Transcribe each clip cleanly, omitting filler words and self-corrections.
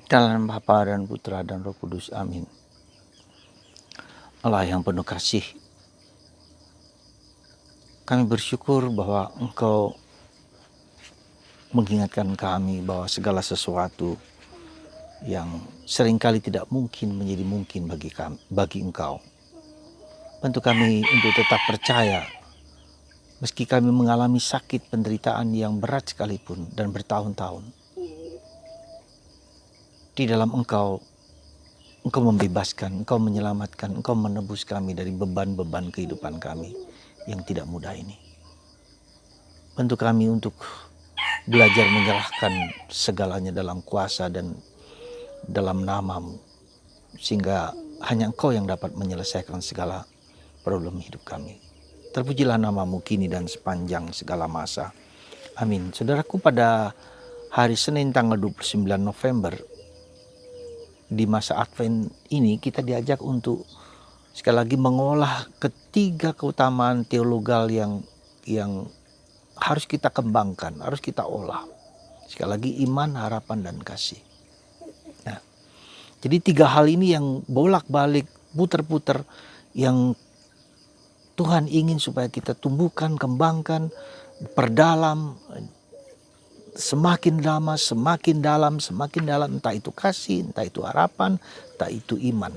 Dalam Bapa dan Putra dan Roh Kudus, amin. Allah yang penuh kasih, kami bersyukur bahwa Engkau mengingatkan kami bahwa segala sesuatu yang seringkali tidak mungkin menjadi mungkin bagi Engkau. Bantu kami untuk tetap percaya, meski kami mengalami sakit penderitaan yang berat sekalipun dan bertahun-tahun. Di dalam Engkau membebaskan, Engkau menyelamatkan, Engkau menebus kami dari beban-beban kehidupan kami yang tidak mudah ini. Bantu kami untuk belajar menyerahkan segalanya dalam kuasa dan dalam nama-Mu, sehingga hanya Engkau yang dapat menyelesaikan segala problem hidup kami. Terpujilah nama-Mu kini dan sepanjang segala masa. Amin. Saudaraku, pada hari Senin tanggal 29 November, di masa Advent ini kita diajak untuk sekali lagi mengolah ketiga keutamaan teologal yang harus kita kembangkan, harus kita olah. Sekali lagi, iman, harapan, dan kasih. Nah, jadi tiga hal ini yang bolak-balik, puter-puter, yang Tuhan ingin supaya kita tumbuhkan, kembangkan, perdalam, semakin lama, semakin dalam, entah itu kasih, entah itu harapan, entah itu iman.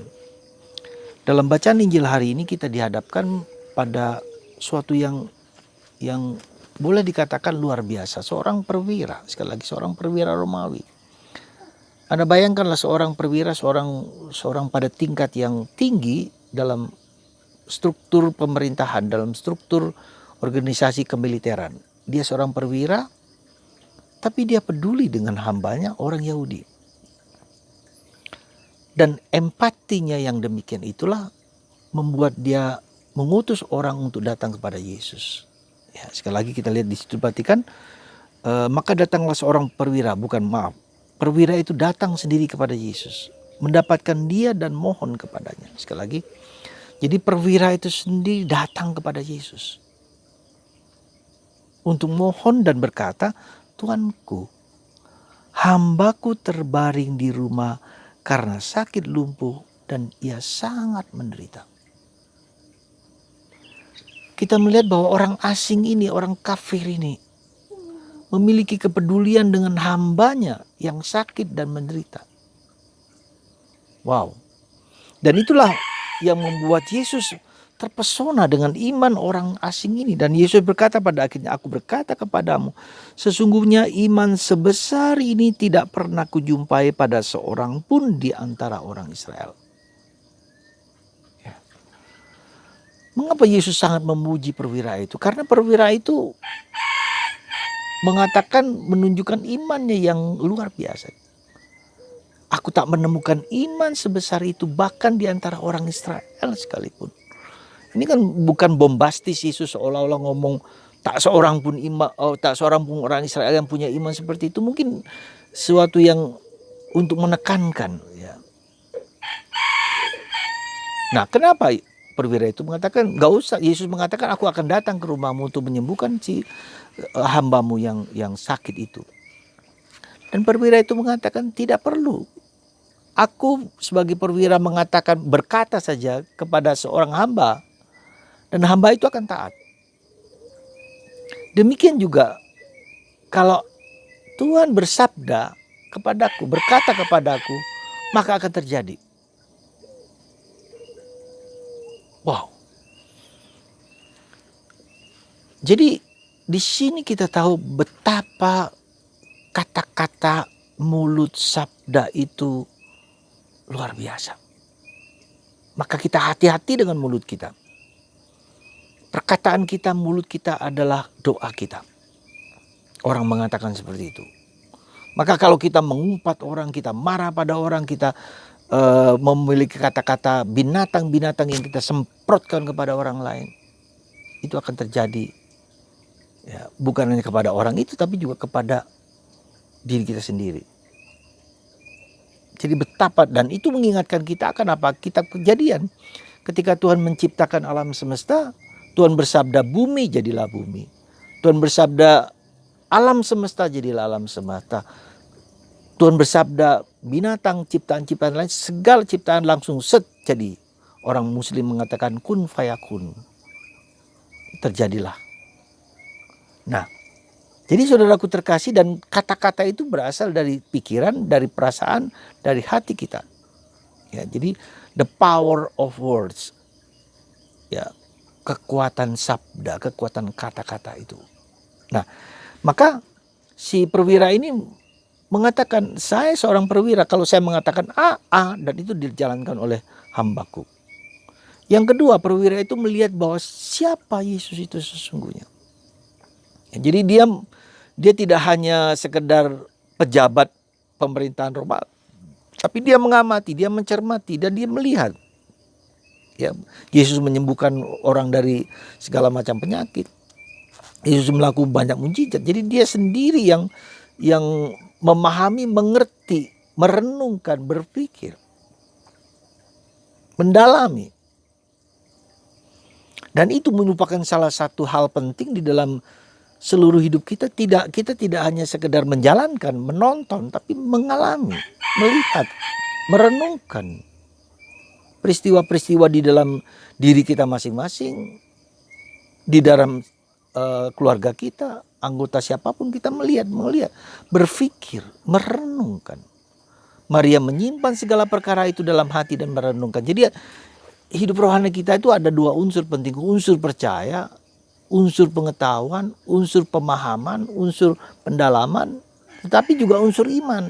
Dalam bacaan Injil hari ini kita dihadapkan pada suatu yang boleh dikatakan luar biasa. Seorang perwira, sekali lagi seorang perwira Romawi. Anda bayangkanlah seorang perwira, seorang pada tingkat yang tinggi dalam struktur pemerintahan, dalam struktur organisasi kemiliteran. Dia seorang perwira, tapi dia peduli dengan hambanya orang Yahudi. Dan empatinya yang demikian itulah membuat dia mengutus orang untuk datang kepada Yesus. Ya, sekali lagi kita lihat di situ, perhatikan, maka datanglah seorang perwira, perwira itu datang sendiri kepada Yesus, mendapatkan dia dan mohon kepadanya. Sekali lagi, jadi perwira itu sendiri datang kepada Yesus untuk mohon dan berkata, Tuanku, hambaku terbaring di rumah karena sakit lumpuh dan ia sangat menderita. Kita melihat bahwa orang asing ini, orang kafir ini, memiliki kepedulian dengan hambanya yang sakit dan menderita. Wow. Dan itulah yang membuat Yesus terpesona dengan iman orang asing ini. Dan Yesus berkata pada akhirnya, aku berkata kepadamu, sesungguhnya iman sebesar ini tidak pernah kujumpai pada seorang pun di antara orang Israel. Mengapa Yesus sangat memuji perwira itu? Karena perwira itu menunjukkan imannya yang luar biasa. Aku tak menemukan iman sebesar itu bahkan di antara orang Israel sekalipun. Ini kan bukan bombastis Yesus seolah-olah ngomong tak seorang pun orang Israel yang punya iman seperti itu. Mungkin sesuatu yang untuk menekankan. Ya. Nah, kenapa perwira itu mengatakan, gak usah, Yesus mengatakan aku akan datang ke rumahmu untuk menyembuhkan si hambamu yang sakit itu. Dan perwira itu mengatakan tidak perlu. Aku sebagai perwira berkata saja kepada seorang hamba, dan hamba itu akan taat. Demikian juga kalau Tuhan bersabda kepadaku, berkata kepadaku, maka akan terjadi. Wow. Jadi di sini kita tahu betapa kata-kata mulut sabda itu luar biasa. Maka kita hati-hati dengan mulut kita. Perkataan kita, mulut kita adalah doa kita. Orang mengatakan seperti itu. Maka kalau kita mengumpat orang, kita marah pada orang, kita memiliki kata-kata binatang-binatang yang kita semprotkan kepada orang lain, itu akan terjadi. Ya, bukan hanya kepada orang itu, tapi juga kepada diri kita sendiri. Jadi betapa, dan itu mengingatkan kita akan apa? Kitab Kejadian. Ketika Tuhan menciptakan alam semesta, Tuhan bersabda bumi jadilah bumi. Tuhan bersabda alam semesta jadilah alam semesta. Tuhan bersabda binatang, ciptaan-ciptaan lain, segala ciptaan langsung set jadi. Orang muslim mengatakan kun fayakun. Terjadilah. Nah, jadi saudaraku terkasih, dan kata-kata itu berasal dari pikiran, dari perasaan, dari hati kita. Ya, jadi the power of words. Ya, kekuatan sabda, kekuatan kata-kata itu. Nah, maka si perwira ini mengatakan, saya seorang perwira, kalau saya mengatakan A, dan itu dijalankan oleh hambaku. Yang kedua, perwira itu melihat bahwa siapa Yesus itu sesungguhnya. Ya, jadi dia tidak hanya sekedar pejabat pemerintahan Roma, tapi dia mengamati, dia mencermati, dan dia melihat. Ya, Yesus menyembuhkan orang dari segala macam penyakit. Yesus melakukan banyak mujizat. Jadi dia sendiri yang memahami, mengerti, merenungkan, berpikir, mendalami. Dan itu merupakan salah satu hal penting di dalam seluruh hidup kita. Kita tidak hanya sekedar menjalankan, menonton, tapi mengalami, melihat, merenungkan peristiwa-peristiwa di dalam diri kita masing-masing, di dalam keluarga kita, anggota siapapun, kita melihat, berpikir, merenungkan. Maria menyimpan segala perkara itu dalam hati dan merenungkan. Jadi hidup rohani kita itu ada dua unsur penting, unsur percaya, unsur pengetahuan, unsur pemahaman, unsur pendalaman, tetapi juga unsur iman.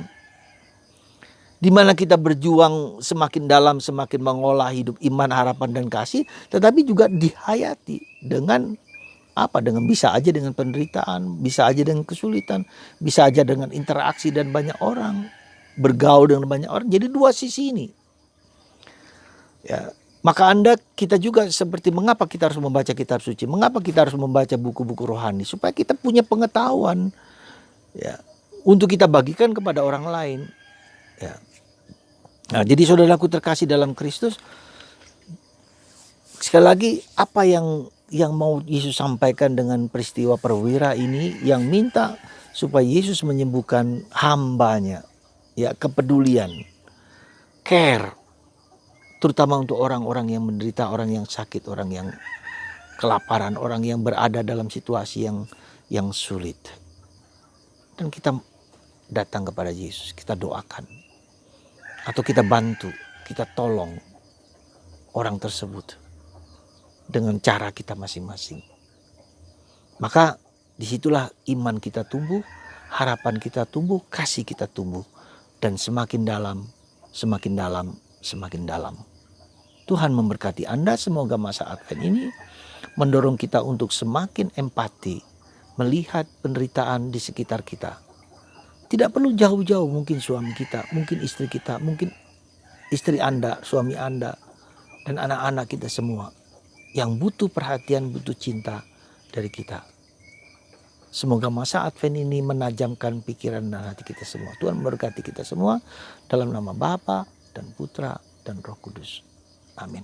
Di mana kita berjuang semakin dalam, semakin mengolah hidup iman, harapan, dan kasih, tetapi juga dihayati dengan apa? Dengan bisa aja dengan penderitaan, bisa aja dengan kesulitan, bisa aja dengan interaksi dan banyak orang, bergaul dengan banyak orang. Jadi dua sisi ini. Ya, maka kita juga seperti mengapa kita harus membaca kitab suci, mengapa kita harus membaca buku-buku rohani, supaya kita punya pengetahuan, ya, untuk kita bagikan kepada orang lain. Ya. Nah, jadi saudaraku terkasih dalam Kristus, sekali lagi apa yang mau Yesus sampaikan dengan peristiwa perwira ini, yang minta supaya Yesus menyembuhkan hambanya, ya, kepedulian, care, terutama untuk orang-orang yang menderita, orang yang sakit, orang yang kelaparan, orang yang berada dalam situasi yang sulit. Dan kita datang kepada Yesus, kita doakan, atau kita bantu, kita tolong orang tersebut dengan cara kita masing-masing. Maka disitulah iman kita tumbuh, harapan kita tumbuh, kasih kita tumbuh, dan semakin dalam, semakin dalam, semakin dalam. Tuhan memberkati Anda. Semoga masa Advent ini mendorong kita untuk semakin empati, melihat penderitaan di sekitar kita. Tidak perlu jauh-jauh, mungkin suami kita, mungkin istri kita, mungkin istri Anda, suami Anda, dan anak-anak kita semua yang butuh perhatian, butuh cinta dari kita. Semoga masa Advent ini menajamkan pikiran dan hati kita semua. Tuhan memberkati kita semua dalam nama Bapa dan Putra dan Roh Kudus. Amin.